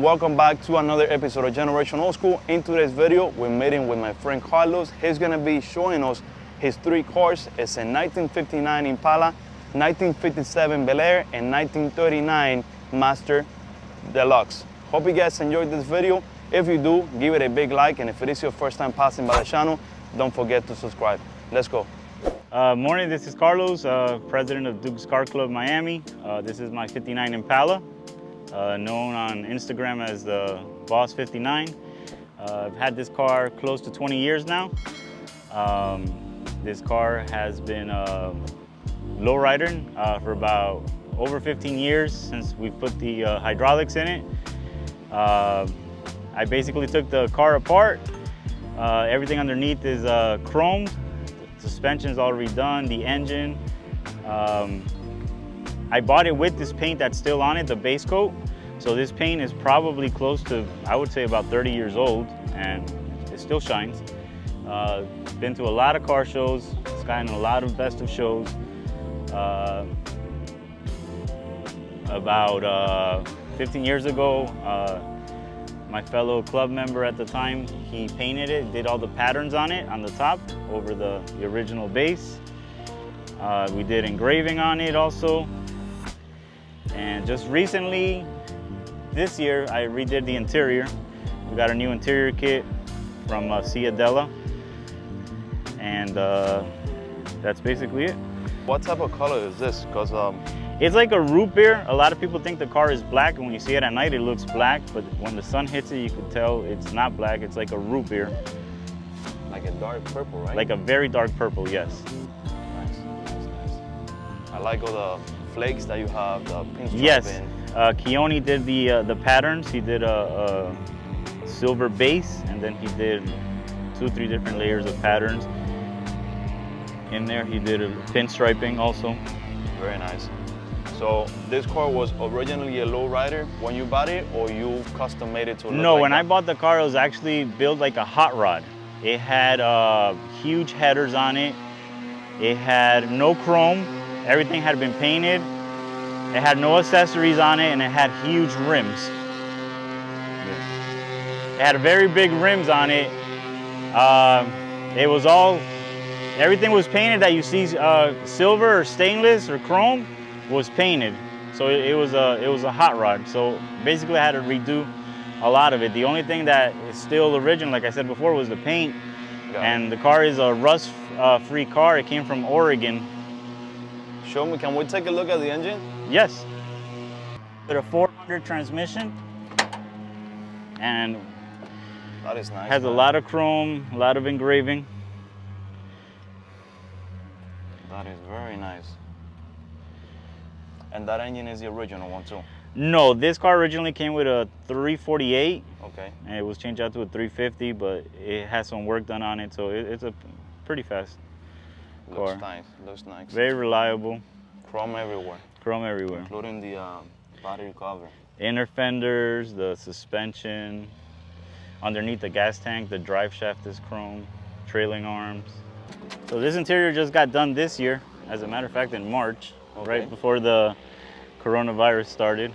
welcome back to another episode of Generation Old School. In today's video, we're meeting with my friend Carlos. He's gonna be showing us his three cars. It's a 1959 Impala, 1957 Bel Air, and 1939 Master Deluxe. Hope you guys enjoyed this video. If you do, give it a big like, and if it is your first time passing by the channel, don't forget to subscribe. Let's go. Morning, this is Carlos, president of Duke's Car Club Miami. This is my 59 Impala, known on Instagram as the Boss 59. I've had this car close to 20 years now. This car has been lowriding for about over 15 years since we put the hydraulics in it. I basically took the car apart. Everything underneath is chrome. The suspension is all redone, the engine. I bought it with this paint that's still on it, the base coat. So this paint is probably close to, I would say, about 30 years old, and it still shines. Been to a lot of car shows. It's gotten a lot of best of shows. About 15 years ago, my fellow club member at the time, he painted it, did all the patterns on it on the top over the original base. We did engraving on it also. And just recently, this year, I redid the interior. We got a new interior kit from Della, and that's basically it. What type of color is this? Because it's like a root beer. A lot of people think the car is black, and when you see it at night, it looks black, but when the sun hits it, you can tell it's not black. It's like a root beer. like a dark purple, right? Like a very dark purple, yes. Nice, nice, nice. I like all the flakes that you have, the pinstripe Yes, in. Keone did the patterns. He did a silver base, and then he did 2-3 different layers of patterns. In there, he did a pinstriping also. Very nice. So this car was originally a lowrider when you bought it, or you custom made it to look No, like when that? I bought the car, it was actually built like a hot rod. It had huge headers on it. It had no chrome. Everything had been painted. It had no accessories on it, and it had huge rims. It had very big rims on it. It was all, everything was painted that you see silver or stainless or chrome was painted. So it was a hot rod. So basically I had to redo a lot of it. The only thing that is still original, like I said before, was the paint. And the car is a rust-free car. It came from Oregon. Show me, can we take a look at the engine? Yes. With a 400 transmission, and That is nice. has a lot of chrome, a lot of engraving. That is very nice. And that engine is the original one too? No, this car originally came with a 348. Okay. And it was changed out to a 350, but it has some work done on it, so it's a pretty fast car. Looks nice, looks nice. Very reliable. Chrome everywhere. Chrome everywhere. Including the battery cover. Inner fenders, the suspension, underneath the gas tank, the drive shaft is chrome, trailing arms. So this interior just got done this year, as a matter of fact, in March, right before the coronavirus started.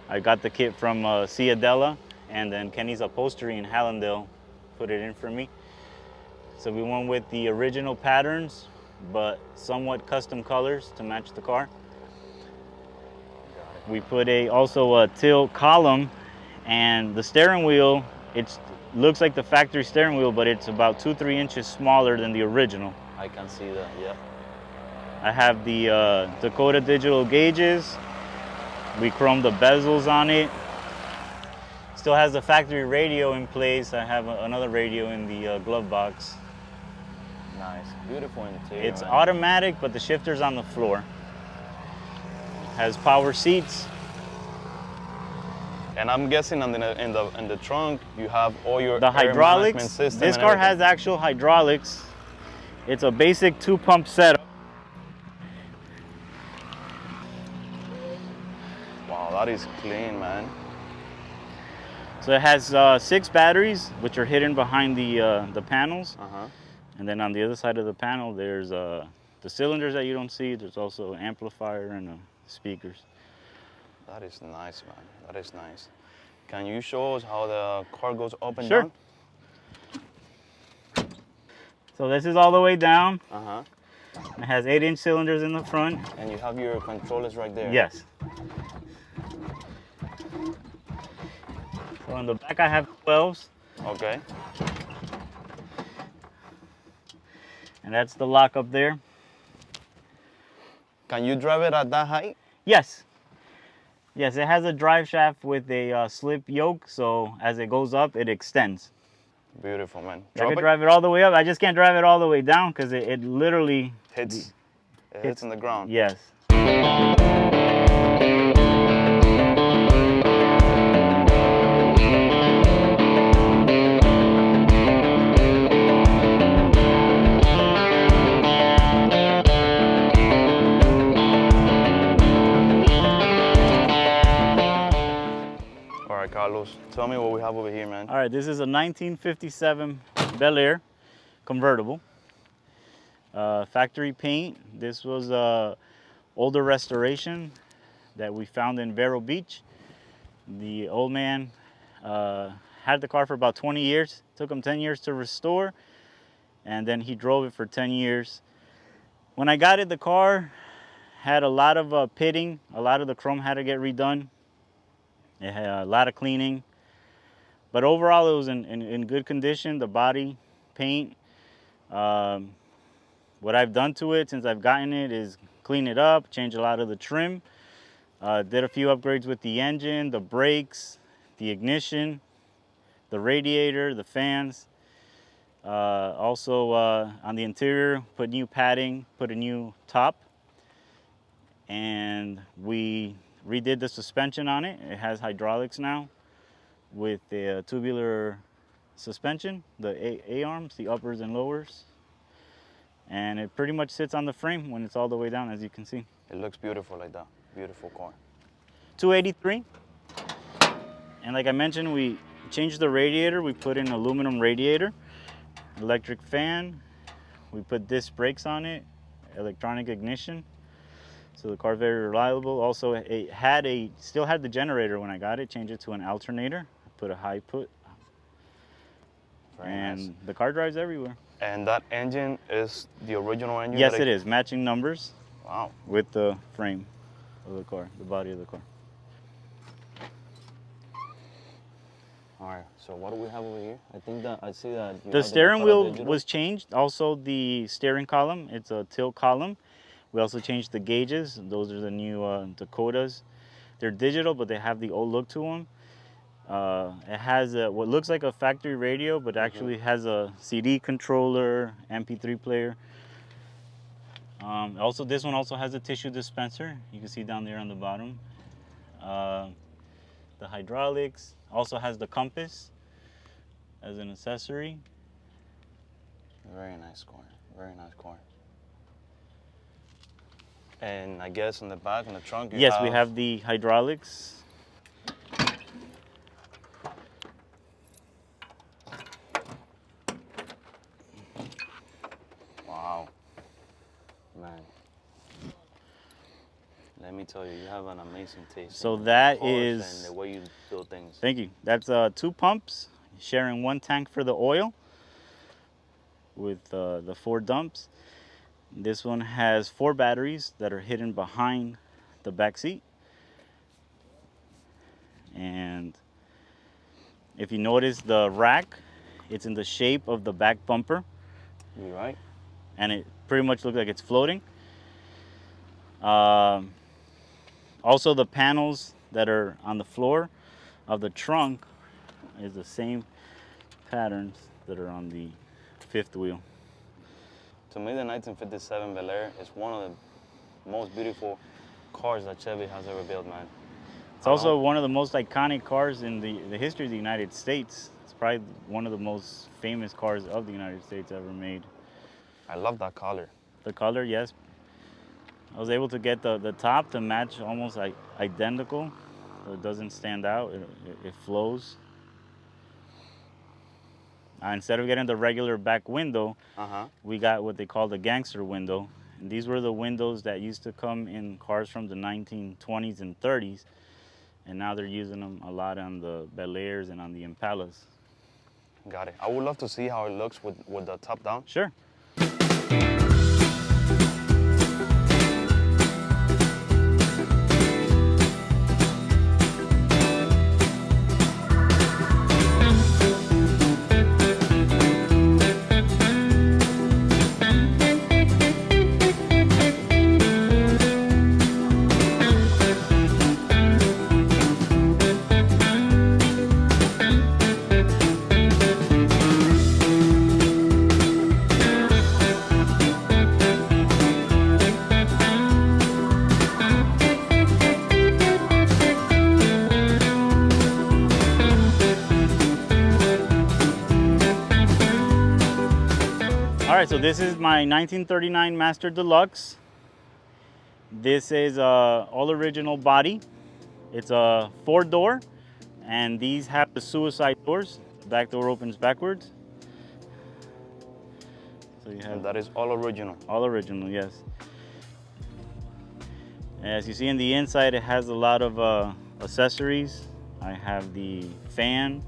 I got the kit from Della, and then Kenny's Upholstery in Hallandale put it in for me. So we went with the original patterns, but somewhat custom colors to match the car. We put also a tilt column, and the steering wheel, it looks like the factory steering wheel, but it's about 2-3 inches smaller than the original. I can see that, yeah. I have the Dakota digital gauges. We chromed the bezels on it. Still has the factory radio in place. I have another radio in the glove box. Nice, beautiful interior. It's automatic, but the shifter's on the floor. Has power seats. And I'm guessing in the trunk you have all your The air hydraulics. management system. This and car everything. has actual hydraulics. It's a basic 2-pump setup. Wow, that is clean, man. So it has 6 batteries, which are hidden behind the panels. And then on the other side of the panel, there's the cylinders that you don't see. There's also an amplifier and speakers. That is nice, man. That is nice. Can you show us how the car goes up and Sure. down? So this is all the way down. Uh-huh. It has 8-inch cylinders in the front. And you have your controllers right there. Yes. So in the back I have 12s. Okay. And that's the lock up there. Can you drive it at that height? Yes. Yes, it has a drive shaft with a slip yoke, so as it goes up, it extends. Beautiful, man. I could drive it all the way up. I just can't drive it all the way down because it literally Hits in the ground. Yes. All right, Carlos, tell me what we have over here, man. All right, this is a 1957 Bel Air convertible. Factory paint. This was a older restoration that we found in Vero Beach. The old man had the car for about 20 years. Took him 10 years to restore, and then he drove it for 10 years. When I got it, the car had a lot of pitting. A lot of the chrome had to get redone. It had a lot of cleaning. But overall, it was in good condition. The body, paint. What I've done to it since I've gotten it is clean it up, change a lot of the trim. Did a few upgrades with the engine, the brakes, the ignition, the radiator, the fans. Also on the interior, put new padding, put a new top. And we redid the suspension on it. It has hydraulics now with the tubular suspension, the A-arms, the uppers and lowers. And it pretty much sits on the frame when it's all the way down, as you can see. It looks beautiful like that. Beautiful car. 283. And like I mentioned, we changed the radiator. We put in aluminum radiator, electric fan. We put disc brakes on it, electronic ignition. So the car's very reliable. Also, it still had the generator when I got it. Changed it to an alternator. Put a high put. Very and nice. The car drives everywhere. And that engine is the original engine? Yes, it is. Matching numbers. Wow. With the frame of the car, the body of the car. All right, so what do we have over here? I think that I see that you The have steering Impala wheel digital. was changed. Also, the steering column, it's a tilt column. We also changed the gauges. Those are the new Dakotas. They're digital, but they have the old look to them. It has what looks like a factory radio, but actually has a CD controller, MP3 player. Also, this one also has a tissue dispenser. You can see down there on the bottom. The hydraulics. Also has the compass as an accessory. Very nice car. Very nice car. And I guess in the back, in the trunk, you Yes, we have the hydraulics. Wow. Man. Let me tell you, you have an amazing taste. So in that cars is- and the way you build things. Thank you. That's 2 pumps, sharing 1 tank for the oil with the 4 dumps. This one has 4 batteries that are hidden behind the back seat. And if you notice the rack, it's in the shape of the back bumper. You right? And it pretty much looks like it's floating. Also, the panels that are on the floor of the trunk is the same patterns that are on the 5th wheel. To me, the 1957 Bel Air is one of the most beautiful cars that Chevy has ever built, man. It's also one of the most iconic cars in the history of the United States. It's probably one of the most famous cars of the United States ever made. I love that color. The color, yes. I was able to get the top to match almost like identical, so it doesn't stand out, it flows. Instead of getting the regular back window, we got what they call the gangster window. And these were the windows that used to come in cars from the 1920s and 30s. and now they're using them a lot on the Bel Airs and on the Impalas. Got it. I would love to see how it looks with the top down. Sure. All right, so this is my 1939 Master Deluxe. This is all original body. It's a 4-door, and these have the suicide doors. The back door opens backwards. So you have And that is all original. all original, yes. As you see in the inside, it has a lot of accessories. I have the fan,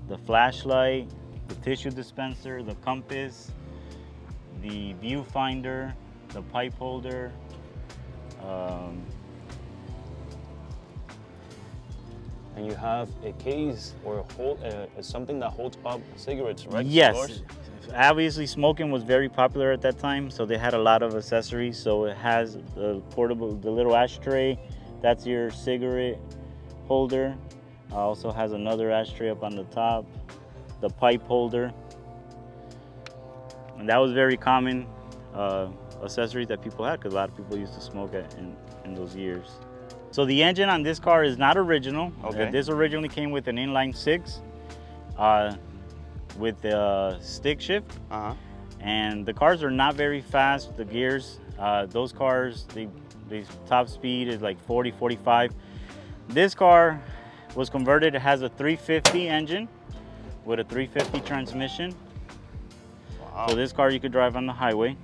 the flashlight, the tissue dispenser, the compass, the viewfinder, the pipe holder, And you have a case or something that holds up cigarettes, right? yes. Cigars? Obviously, smoking was very popular at that time, so they had a lot of accessories. So it has the portable, the little ashtray, that's your cigarette holder. Also has another ashtray up on the top, the pipe holder. And that was very common accessories that people had because a lot of people used to smoke in those years. So the engine on this car is not original. Okay. This originally came with an inline 6 with a stick shift. Uh-huh. And the cars are not very fast. The gears, those cars, the top speed is like 40, 45. This car was converted. It has a 350 engine with a 350 transmission. Wow. So this car you could drive on the highway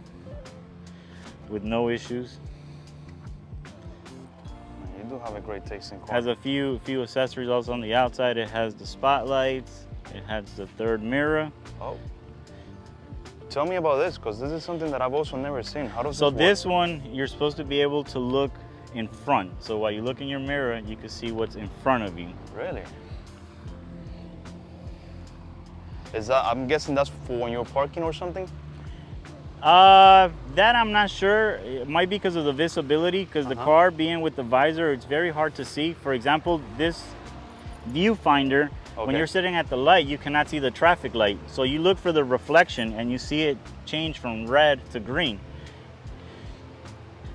with no issues. You do have a great taste in cars. Has a few accessories also on the outside. It has the spotlights. It has the third mirror. Oh. Tell me about this, because this is something that I've also never seen. How does So this this one, you're supposed to be able to look in front. So while you look in your mirror, you can see what's in front of you. work? Really? Is that, I'm guessing that's for when you're parking or something? That I'm not sure. It might be because of the visibility, because the car being with the visor, it's very hard to see. For example, this viewfinder, when Okay. you're sitting at the light, you cannot see the traffic light. So you look for the reflection and you see it change from red to green.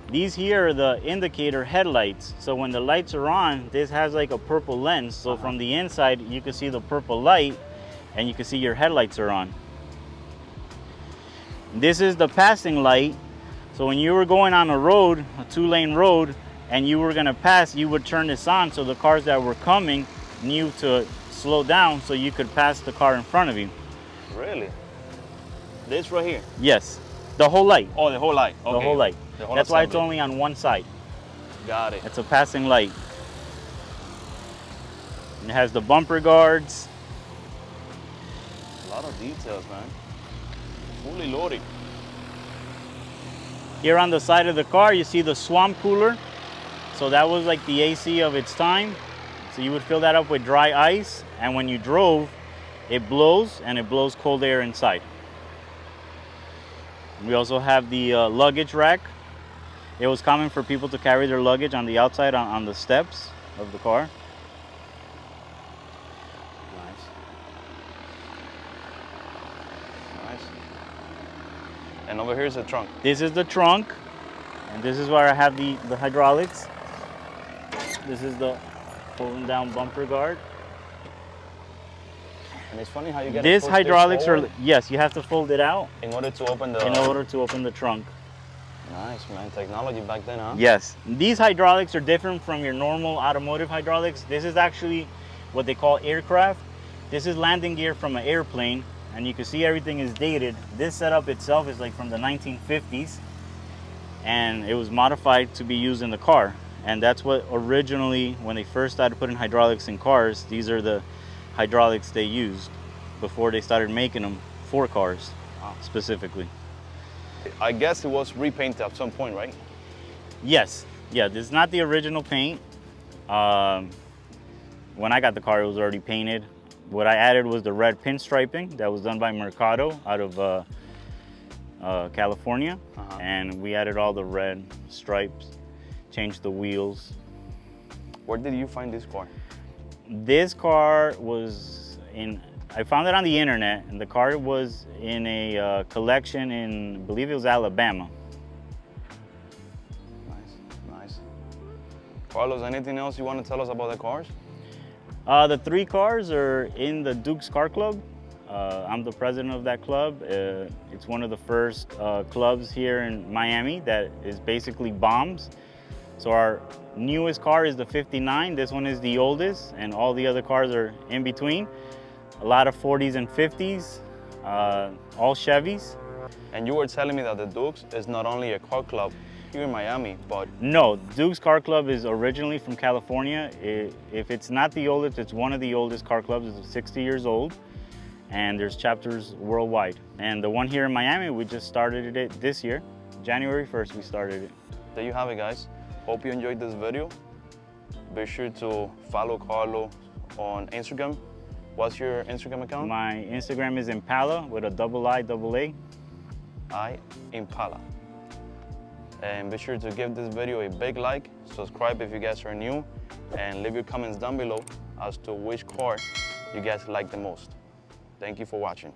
These here are the indicator headlights. So when the lights are on, this has like a purple lens. So from the inside, you can see the purple light and you can see your headlights are on. This is the passing light. So when you were going on a road, a 2-lane road, and you were gonna pass, you would turn this on so the cars that were coming knew to slow down so you could pass the car in front of you. Really? This right here? Yes, the whole light. Oh, the whole light. Okay. The whole light. The whole That's why it's assembly. only on one side. Got it. It's a passing light. And it has the bumper guards. A lot of details, man. Fully loaded. Here on the side of the car, you see the swamp cooler. So that was like the AC of its time. So you would fill that up with dry ice, and when you drove, it blows, and it blows cold air inside. We also have the luggage rack. It was common for people to carry their luggage on the outside on the steps of the car. Nice. Nice. And over here is the trunk. This is the trunk, and this is where I have the hydraulics. This is the pulling down bumper guard. And it's funny how you get This to push hydraulics are, forward yes, you have to fold it out in order to open the. in order to open the trunk. Nice, man. Technology back then, huh? Yes, these hydraulics are different from your normal automotive hydraulics. This is actually what they call aircraft. This is landing gear from an airplane, and you can see everything is dated. This setup itself is like from the 1950s, and it was modified to be used in the car. And that's what originally, when they first started putting hydraulics in cars, these are the hydraulics they used before they started making them for cars specifically. I guess it was repainted at some point, right? Yes, yeah, this is not the original paint. When I got the car, it was already painted. What I added was the red pinstriping that was done by Mercado out of California. And we added all the red stripes, changed the wheels. Where did you find this car? This car was I found it on the internet, and the car was in a collection in, I believe it was Alabama. Nice. Carlos, anything else you want to tell us about the cars? The 3 cars are in the Duke's Car Club. I'm the president of that club. It's one of the first clubs here in Miami that is basically bombs. So our newest car is the 59. This one is the oldest, and all the other cars are in between. A lot of 40s and 50s, all Chevys. And you were telling me that the Dukes is not only a car club here in Miami, but... No, Duke's Car Club is originally from California. If it's not the oldest, it's one of the oldest car clubs. It's 60 years old, and there's chapters worldwide. And the one here in Miami, we just started it this year. January 1st, we started it. There you have it, guys. Hope you enjoyed this video. Be sure to follow Carlo on Instagram. What's your Instagram account? My Instagram is Impala with a I. Impala. And be sure to give this video a big like, subscribe if you guys are new, and leave your comments down below as to which car you guys like the most. Thank you for watching.